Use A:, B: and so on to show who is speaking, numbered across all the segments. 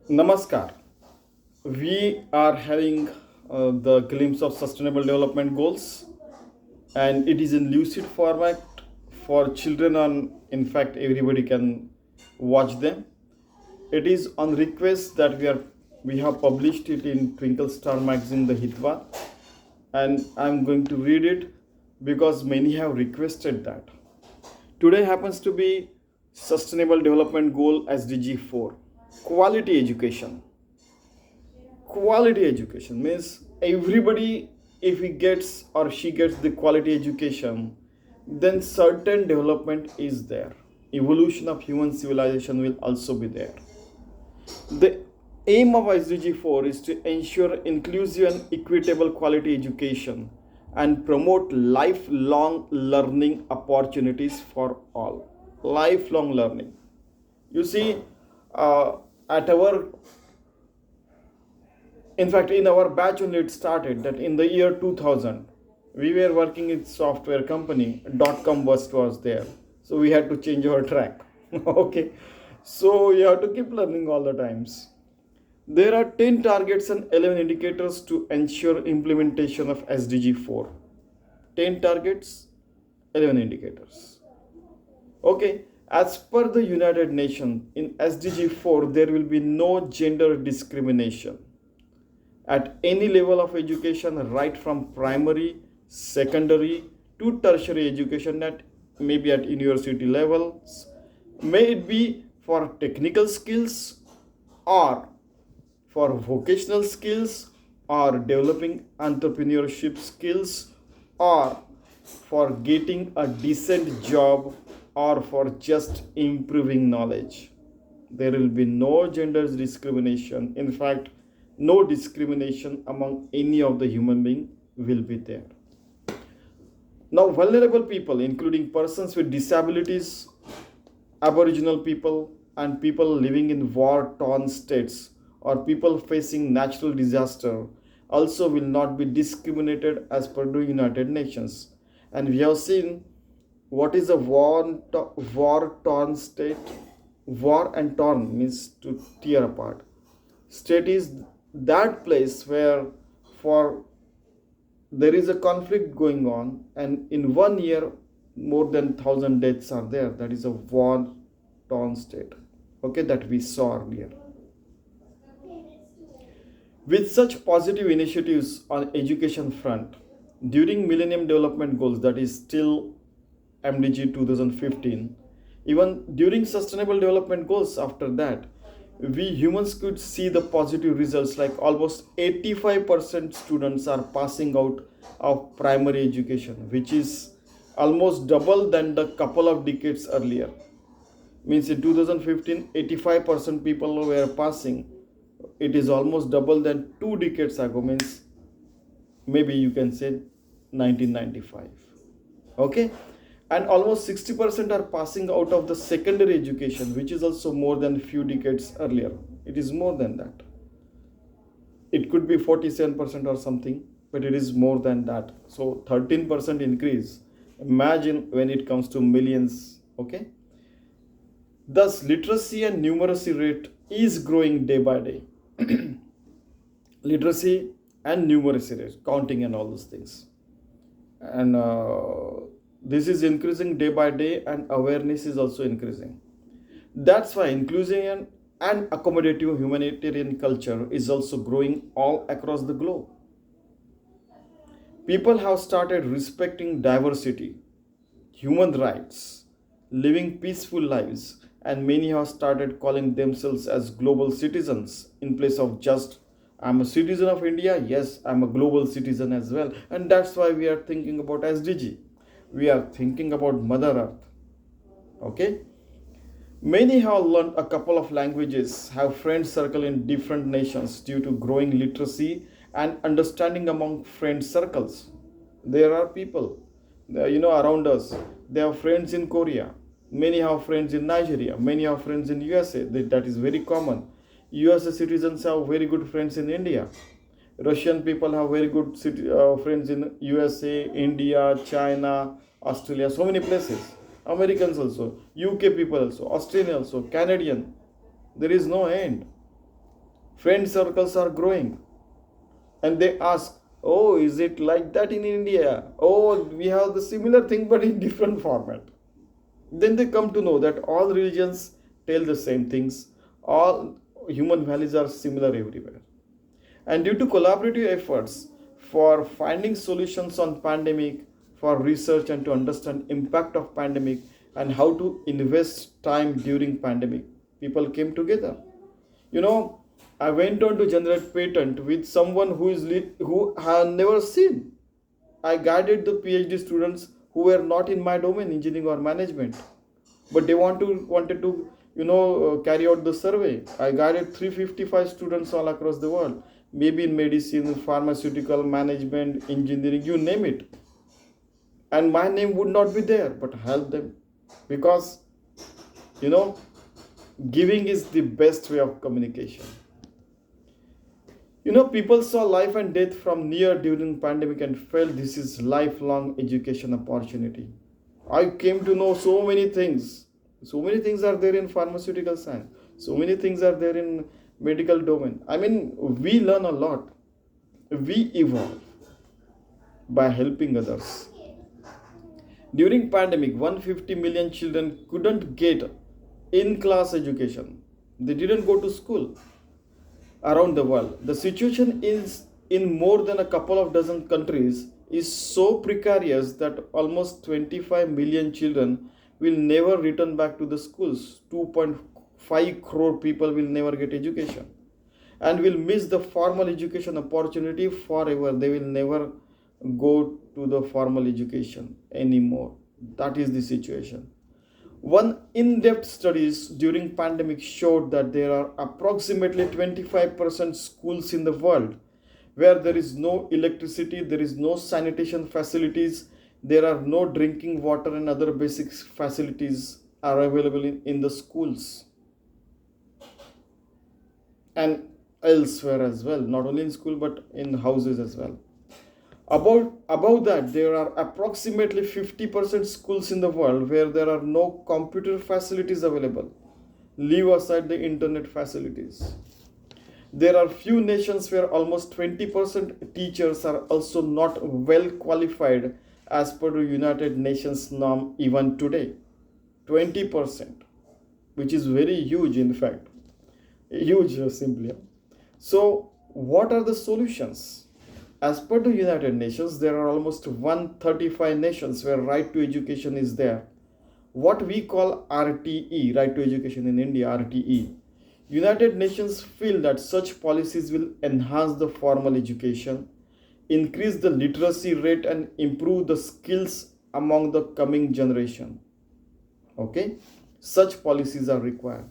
A: Namaskar. We are having the glimpse of sustainable development goals, and it is in lucid format for children. And in fact, everybody can watch them. It is on request that we have published it in Twinkle Star magazine, the Hitavada, and I'm going to read it because many have requested that. Today happens to be Sustainable Development Goal SDG 4, quality education. Quality education means everybody, if he gets or she gets the quality education, then certain development is there. Evolution of human civilization will also be there. The aim of SDG 4 is to ensure inclusive and equitable quality education and promote lifelong learning opportunities for all. Lifelong learning. You see, at our in fact, in our batch only it started that in the year 2000, we were working in software company, .com burst was there. So we had to change our track. Okay. So you have to keep learning all the times. There are 10 targets and 11 indicators to ensure implementation of SDG 4. 10 targets, 11 indicators. Okay. As per the United Nations, in SDG 4, there will be no gender discrimination at any level of education, right from primary, secondary to tertiary education, at maybe at university levels, may it be for technical skills or for vocational skills or developing entrepreneurship skills or for getting a decent job or for just improving knowledge. There will be no gender discrimination. In fact, no discrimination among any of the human being will be there. Now, vulnerable people, including persons with disabilities, Aboriginal people, and people living in war-torn states or people facing natural disaster, also will not be discriminated as per the United Nations. And we have seen what is a war-torn state. War and torn means to tear apart. State is that place where for there is a conflict going on, and in 1 year more than 1,000 deaths are there. That is a war torn state. Okay, that we saw earlier. With such positive initiatives on education front during Millennium Development Goals, that is still MDG 2015, even during Sustainable Development Goals after that, we humans could see the positive results, like almost 85% students are passing out of primary education, which is almost double than the couple of decades earlier. Means in 2015 85% people were passing. It is almost double than 2 decades ago, means maybe you can say 1995. Okay, and almost 60% are passing out of the secondary education, which is also more than few decades earlier. It is more than that. It could be 47% or something, but it is more than that. So 13% increase. Imagine when it comes to millions. Okay, thus literacy and numeracy rate is growing day by day. Literacy and numeracy rate, counting and all those things, and this is increasing day by day, and awareness is also increasing. That's why inclusion and accommodative humanitarian culture is also growing all across the globe. People have started respecting diversity, human rights, living peaceful lives, and many have started calling themselves as global citizens in place of just I'm a citizen of India. Yes, I'm a global citizen as well. And that's why we are thinking about SDG. We are thinking about Mother Earth. Okay? Many have learned a couple of languages, have friend circle in different nations due to growing literacy and understanding among friend circles. There are people, around us. They have friends in Korea. Many have friends in Nigeria. Many have friends in USA. That is very common. USA citizens have very good friends in India. Russian people have very good friends in USA, India, China, Australia, so many places. Americans also, UK people also, Australian also, Canadian. There is no end. Friend circles are growing, and they ask, oh, is it like that in India? Oh, we have the similar thing but in different format. Then they come to know that all religions tell the same things, all human values are similar everywhere. And due to collaborative efforts for finding solutions on pandemic, for research and to understand impact of pandemic and how to invest time during pandemic, people came together. you know I went on to generate patent with someone who had never seen. I guided the PhD students who were not in my domain, engineering or management, but they wanted to carry out the survey. I guided 355 students all across the world, maybe in medicine, pharmaceutical, management, engineering, you name it. And my name would not be there, but help them, because you know giving is the best way of communication. People saw life and death from near during pandemic and felt this is lifelong education opportunity. I came to know so many things. So many things are there in pharmaceutical science. So many things are there in medical domain. I mean, we learn a lot. We evolve by helping others. During pandemic, 150 million children couldn't get in-class education. They didn't go to school around the world. The situation is in more than a couple of dozen countries is so precarious that almost 25 million children will never return back to the schools. 2.5 crore people will never get education and will miss the formal education opportunity forever. They will never go to the formal education anymore. That is the situation. One in-depth studies during pandemic showed that there are approximately 25% schools in the world where there is no electricity, there is no sanitation facilities, there are no drinking water and other basic facilities are available in the schools and elsewhere as well, not only in school but in houses as well. About that, there are approximately 50% schools in the world where there are no computer facilities available. Leave aside the internet facilities. There are few nations where almost 20% teachers are also not well qualified as per the United Nations norm even today. 20%, which is very huge, in fact. Huge simply. So, what are the solutions? As per the United Nations, there are almost 135 nations where right to education is there. What we call RTE, right to education in India, RTE. United Nations feel that such policies will enhance the formal education, increase the literacy rate and improve the skills among the coming generation. Okay, such policies are required.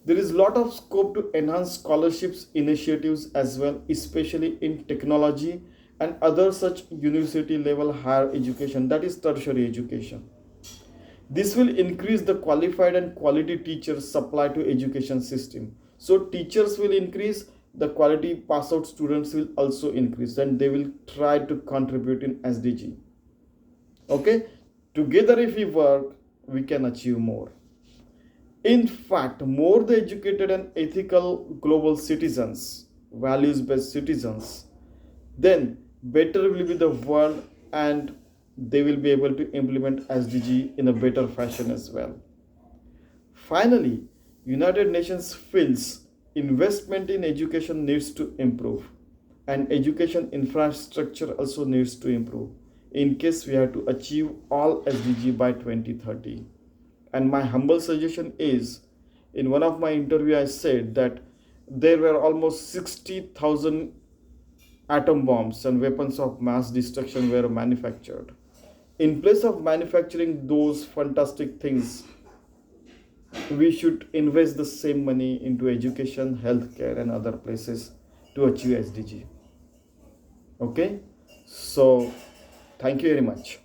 A: There is a lot of scope to enhance scholarships initiatives as well, especially in technology and other such university level higher education, that is tertiary education. This will increase the qualified and quality teachers supply to education system. So teachers will increase, the quality pass out students will also increase, and they will try to contribute in SDG. Okay, together if we work, we can achieve more. In fact, more the educated and ethical global citizens, values-based citizens, then better will be the world and they will be able to implement SDG in a better fashion as well. Finally, United Nations feels investment in education needs to improve and education infrastructure also needs to improve in case we have to achieve all SDG by 2030. And my humble suggestion is, in one of my interview I said that there were almost 60,000 atom bombs and weapons of mass destruction were manufactured. In place of manufacturing those fantastic things, we should invest the same money into education, healthcare and other places to achieve SDG. Okay, so thank you very much.